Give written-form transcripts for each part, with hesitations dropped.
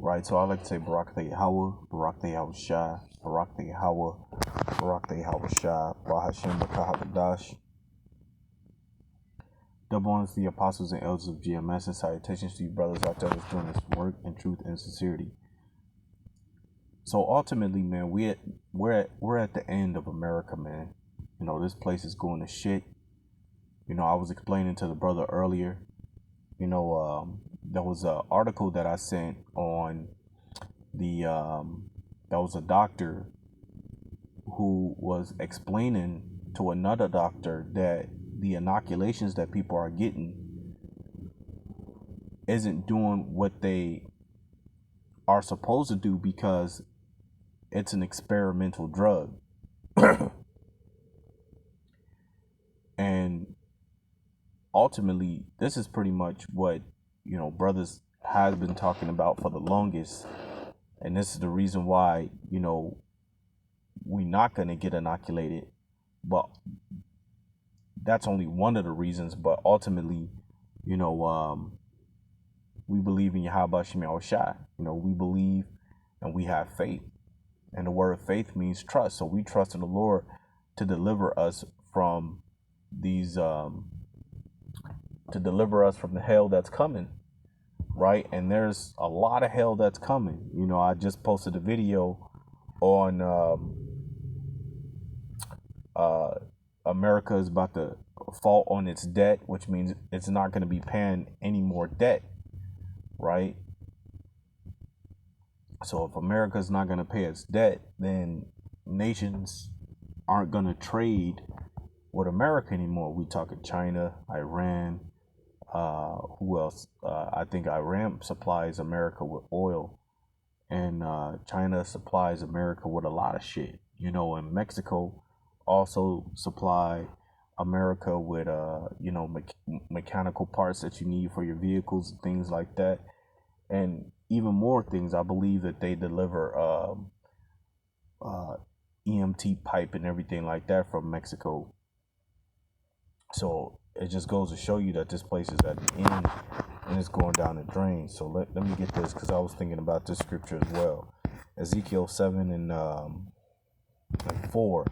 right? So I like to say Barak Yahweh, Barak Shah, Barak Yahweh, Barak Shah, Bahashem Bakahabadash. Double honors to the apostles and elders of GMS, and salutations to you brothers out there that's doing this work in truth and sincerity. So ultimately, man, we're at the end of America, man. You know, this place is going to shit. You know, I was explaining to the brother earlier. You know, there was an article that I sent on the that was a doctor who was explaining to another doctor that the inoculations that people are getting isn't doing what they are supposed to do because it's an experimental drug. And ultimately, this is pretty much what, you know, brothers has been talking about for the longest. And this is the reason why, you know, we're not going to get inoculated. But that's only one of the reasons. But ultimately, you know, we believe in Yahweh Shemel Shai. You know, we believe and we have faith. And the word faith means trust. So we trust in the Lord to deliver us from these, to deliver us from the hell that's coming. Right? And there's a lot of hell that's coming. You know, I just posted a video on America is about to fall on its debt, which means it's not going to be paying any more debt. Right? So if America is not going to pay its debt, then nations aren't going to trade with America anymore. We talking China, Iran, who else? I think Iran supplies America with oil, and China supplies America with a lot of shit. You know, and Mexico also supply America with you know, mechanical parts that you need for your vehicles and things like that, and even more things. I believe that they deliver EMT pipe and everything like that from Mexico. So it just goes to show you that this place is at the end and it's going down the drain. So let me get this, because I was thinking about this scripture as well. Ezekiel 7 and 4.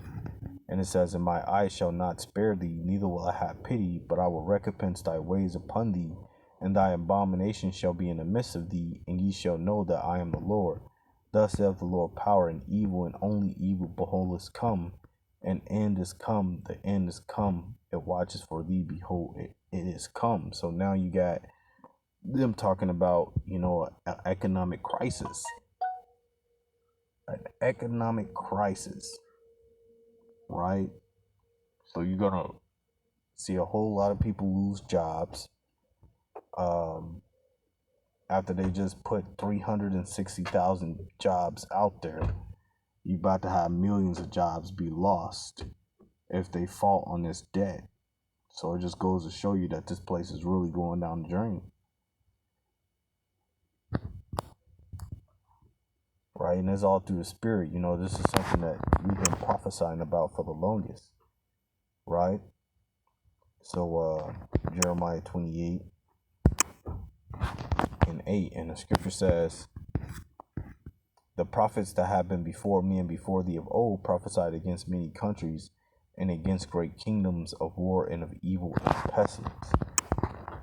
And it says, "And my eye shall not spare thee, neither will I have pity, but I will recompense thy ways upon thee, and thy abomination shall be in the midst of thee, and ye shall know that I am the Lord. Thus saith the Lord, power and evil, and only evil, behold, is come, and end is come, the end is come. It watches for thee, behold, it is come." So now you got them talking about, you know, an economic crisis. An economic crisis, right? So you're going to see a whole lot of people lose jobs after they just put 360,000 jobs out there. You about to have millions of jobs be lost if they fall on this debt. So it just goes to show you that this place is really going down the drain. Right? And it's all through the spirit. You know, this is something that we've been prophesying about for the longest. Right? So Jeremiah 28 and 8, and the scripture says, "The prophets that have been before me and before thee of old prophesied against many countries and against great kingdoms of war and of evil and pestilence."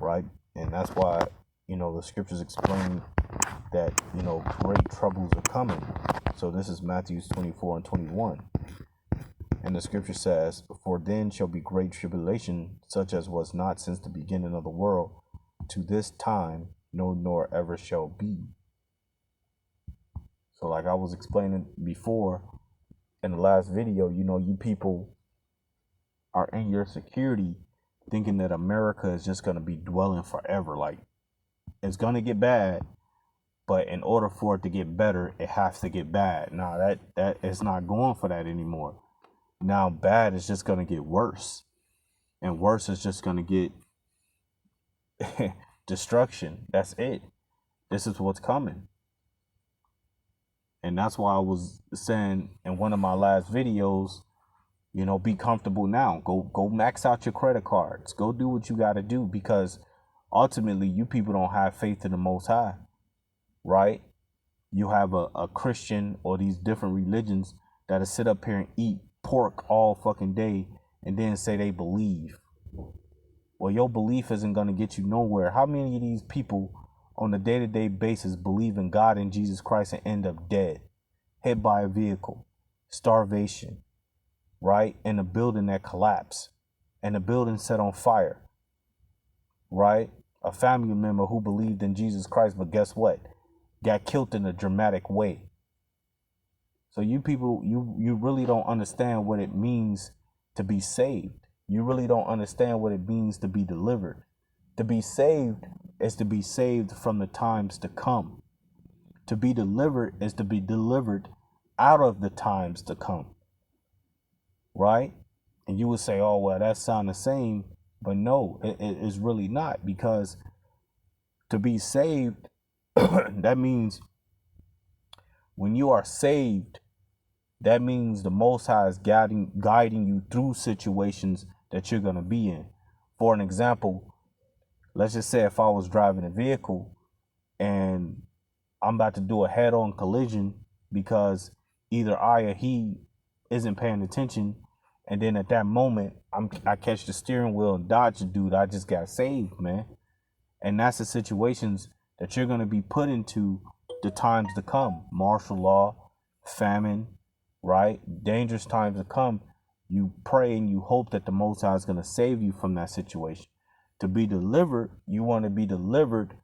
Right? And that's why, you know, the scriptures explain that, you know, great troubles are coming. So this is Matthew 24 and 21. And the scripture says, "For then shall be great tribulation, such as was not since the beginning of the world to this time, no, nor ever shall be." So like I was explaining before in the last video, you know, you people are in your security thinking that America is just going to be dwelling forever. Like, it's going to get bad, but in order for it to get better, it has to get bad. Now that is not going for that anymore. Now bad is just going to get worse, and worse is just going to get destruction. That's it. This is what's coming. And that's why I was saying in one of my last videos, you know, be comfortable now. Go max out your credit cards. Go do what you got to do, because ultimately you people don't have faith in the Most High, right? You have a Christian or these different religions that'll sit up here and eat pork all fucking day and then say they believe. Well, your belief isn't going to get you nowhere. How many of these people on a day-to-day basis believe in God and Jesus Christ and end up dead, hit by a vehicle, starvation, right? In a building that collapsed, and a building set on fire, right? A family member who believed in Jesus Christ, but guess what? Got killed in a dramatic way. So you people, you really don't understand what it means to be saved. You really don't understand what it means to be delivered. To be saved is to be saved from the times to come. To be delivered is to be delivered out of the times to come. Right? And you would say, oh, well, that sounds the same. But no, it is really not, because to be saved, that means when you are saved, that means the Most High is guiding you through situations that you're going to be in. For an example, let's just say if I was driving a vehicle and I'm about to do a head-on collision because either I or he isn't paying attention, and then at that moment I catch the steering wheel and dodge the dude, I just got saved, man. And that's the situations that you're going to be put into the times to come. Martial law, famine, right? Dangerous times to come. You pray and you hope that the Most High is going to save you from that situation. To be delivered, you want to be delivered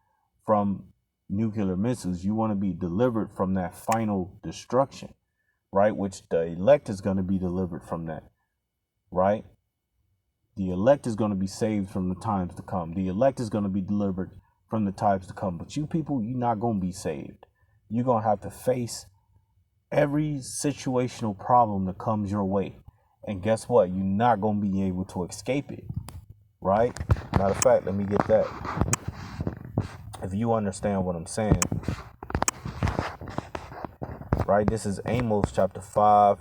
from nuclear missiles. You want to be delivered from that final destruction, right? Which the elect is going to be delivered from that, right? The elect is going to be saved from the times to come. The elect is going to be delivered from the times to come. But you people, you're not going to be saved. You're going to have to face every situational problem that comes your way. And guess what? You're not going to be able to escape it, right? Matter of fact, let me get that. If you understand what I'm saying, right? This is Amos chapter 5,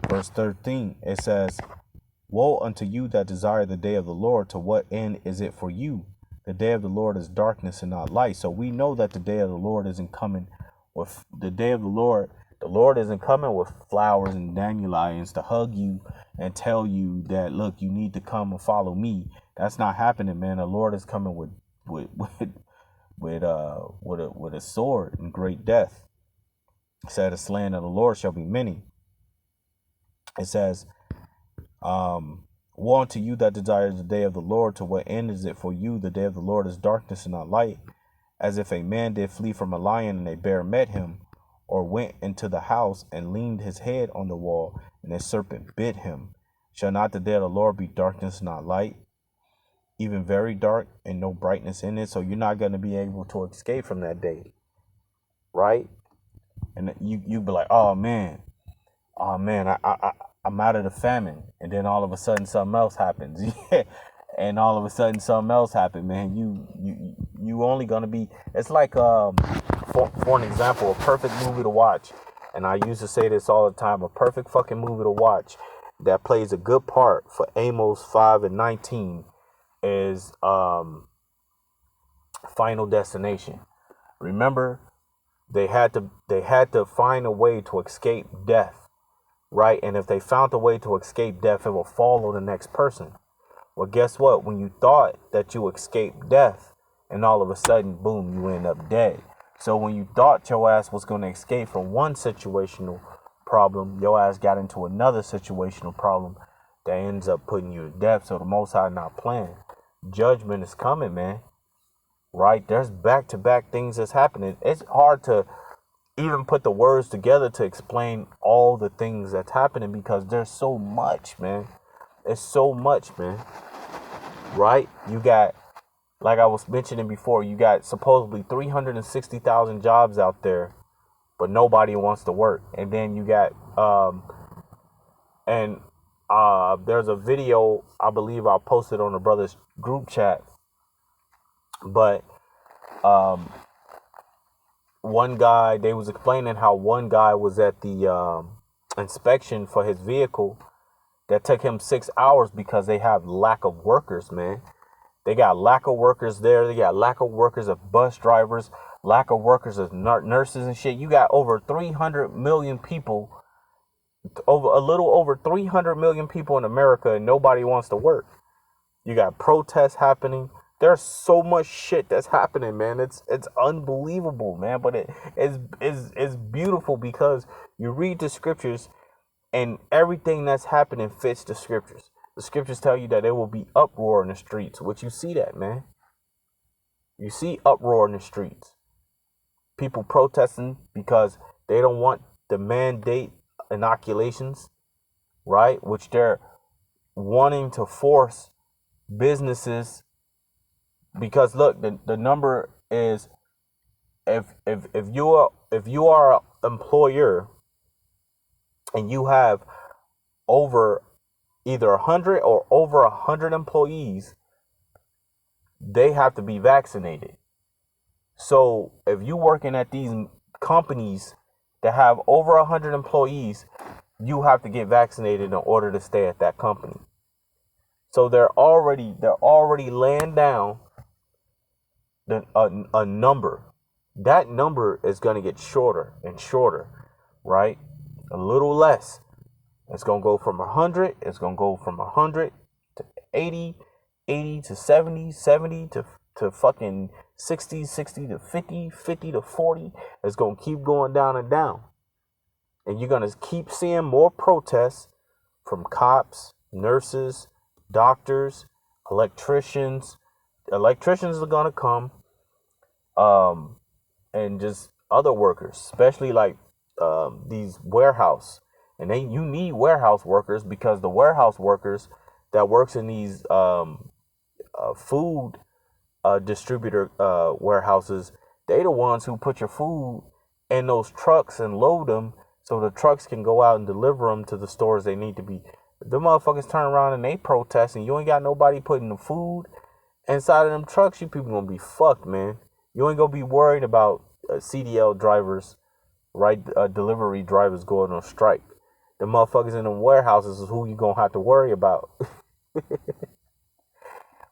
verse 13. It says, woe unto you that desire the day of the Lord. To what end is it for you? The day of the Lord is darkness and not light. So we know that the day of the Lord isn't coming with the day of the Lord. The Lord isn't coming with flowers and dandelions to hug you and tell you that, look, you need to come and follow me. That's not happening, man. The Lord is coming with a sword and great death. It said, the slain of the Lord shall be many. It says, woe unto you that desires the day of the Lord. To what end is it for you? The day of the Lord is darkness and not light. As if a man did flee from a lion and a bear met him, or went into the house and leaned his head on the wall and a serpent bit him. Shall not the day of the Lord be darkness, not light, even very dark and no brightness in it? So you're not going to be able to escape from that day, right? And you be like, oh man, I'm out of the famine, and then all of a sudden something else happens. And all of a sudden something else happened, man. You only gonna be, it's like for an example, a perfect movie to watch, and I used to say this all the time, a perfect fucking movie to watch that plays a good part for Amos 5 and 19 is Final Destination. Remember, they had to find a way to escape death, right? And if they found a way to escape death, it will follow the next person. Well, guess what? When you thought that you escaped death, and all of a sudden, boom, you end up dead. So when you thought your ass was going to escape from one situational problem, your ass got into another situational problem that ends up putting you to death. So the Most High not playing. Judgment is coming, man. Right? There's back-to-back things that's happening. It's hard to even put the words together to explain all the things that's happening because there's so much, man. It's so much, man. Right? You got, like I was mentioning before, you got supposedly 360,000 jobs out there, but nobody wants to work. And then you got, there's a video, I believe I posted on the brothers group chat, but one guy, they was explaining how one guy was at the inspection for his vehicle that took him 6 hours because they have lack of workers, man. They got lack of workers there. They got lack of workers of bus drivers. lack of workers as nurses and shit. You got over 300 million people, over a little over 300 million people in America, and nobody wants to work. You got protests happening. There's so much shit that's happening, man. It's unbelievable, man. But it's beautiful because you read the scriptures and everything that's happening fits the scriptures. The scriptures tell you that there will be uproar in the streets, which you see that, man. You see uproar in the streets. People protesting because they don't want the mandate inoculations, right? Which they're wanting to force businesses, because look, the number is, if you are an employer and you have over either 100 or over 100 employees, they have to be vaccinated. So if you working at these companies that have over 100 employees, you have to get vaccinated in order to stay at that company. So they're already laying down a number. That number is going to get shorter and shorter, right? A little less. It's going to go from 100. It's going to go from 100 to 80, 80 to 70, 70 to fucking 60, 60 to 50, 50 to 40. It's going to keep going down and down. And you're going to keep seeing more protests from cops, nurses, doctors, electricians. Electricians are going to come, and just other workers, especially like these warehouse. And you need warehouse workers, because the warehouse workers that works in these food distributor warehouses, they the ones who put your food in those trucks and load them so the trucks can go out and deliver them to the stores they need to be. The motherfuckers turn around and they protest, and you ain't got nobody putting the food inside of them trucks. You people gonna be fucked, man. You ain't gonna be worried about CDL drivers, right? Delivery drivers going on strike. The motherfuckers in the warehouses is who you gonna have to worry about.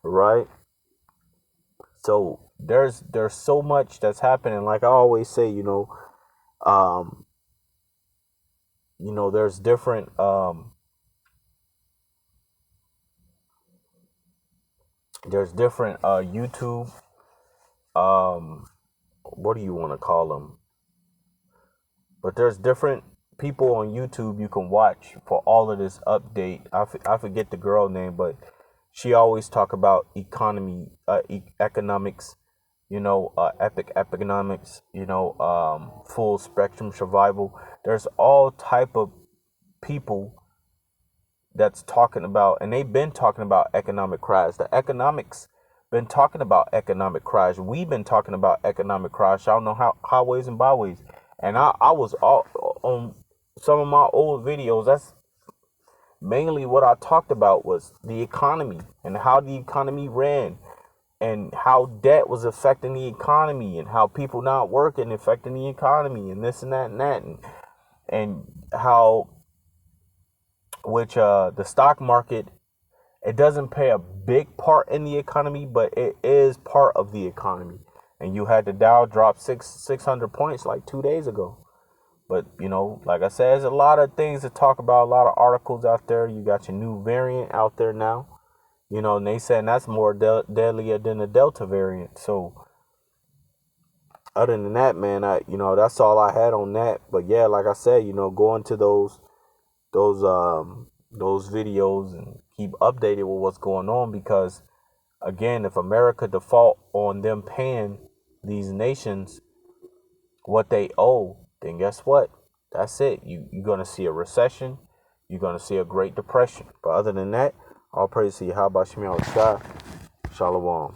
Right? So there's so much that's happening. Like I always say, there's different YouTube, what do you want to call them? But there's different people on YouTube you can watch for all of this update. I forget the girl name, but she always talk about economics, epic economics, full spectrum survival. There's all type of people that's talking about, and they've been talking about economic crash. The economics been talking about economic crash. We've been talking about economic crash. I don't know how highways and byways. And I was all on some of my old videos. That's mainly what I talked about, was the economy and how the economy ran, and how debt was affecting the economy, and how people not working affecting the economy, and this and that and that, and how, which the stock market, it doesn't play a big part in the economy, but it is part of the economy. And you had the Dow drop 600 points like 2 days ago. But, like I said, there's a lot of things to talk about, a lot of articles out there. You got your new variant out there now, and they saying that's more deadlier than the Delta variant. So other than that, man, that's all I had on that. But yeah, like I said, go into those videos and keep updated with what's going on, because again, if America default on them paying these nations what they owe, then guess what? That's it. You're going to see a recession. You're going to see a Great Depression. But other than that, all praise to Yahweh Shai. Shalom.